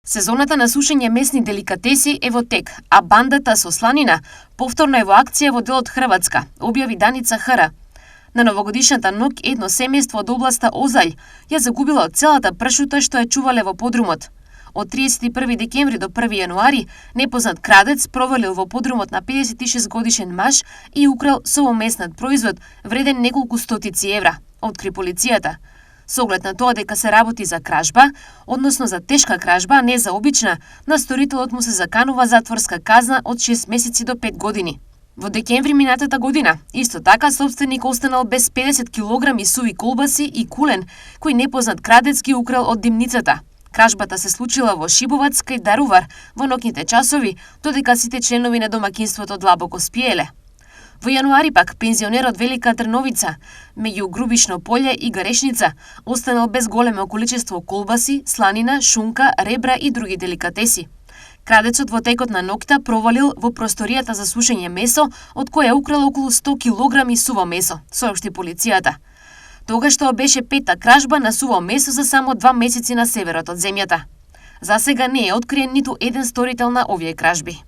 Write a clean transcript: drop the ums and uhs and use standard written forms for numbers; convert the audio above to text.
Сезоната на сушење месни деликатеси е во тек, а бандата со сланина повторно е во акција во делот Хрватска, објави Даница Хр. На новогодишната ноќ едно семејство од областа Озаљ ја загубило целата пршута што ја чувале во подрумот. Од 31 декември до 1 јануари непознат крадец провалил во подрумот на 56 годишен маж и украл совомеснат производ вреден неколку стотици евра, откри полицијата. Со оглед на тоа дека се работи за кражба, односно за тешка кражба, а не за обична, на сторителот му се заканува затворска казна од 6 месеци до 5 години. Во декември минатата година, исто така собственик останал без 50 килограми суви колбаси и кулен, кој непознат крадец ги украл од димницата. Кражбата се случила во Шибовац кај Дарувар во ноќните часови, додека сите членови на домаќинството длабоко спиеле. Во јануари пак пензионер од Велика Трновица, меѓу Грубишно поле и Гарешница, останал без големо количество колбаси, сланина, шунка, ребра и други деликатеси. Крадецот во текот на ноќта провалил во просторијата за сушење месо, од која украл околу 100 килограми суво месо, соопшти полицијата. Тогаш тоа беше пета кражба на суво месо за само 2 месеци на северот од земјата. За сега не е откриен ниту еден сторител на овие кражби.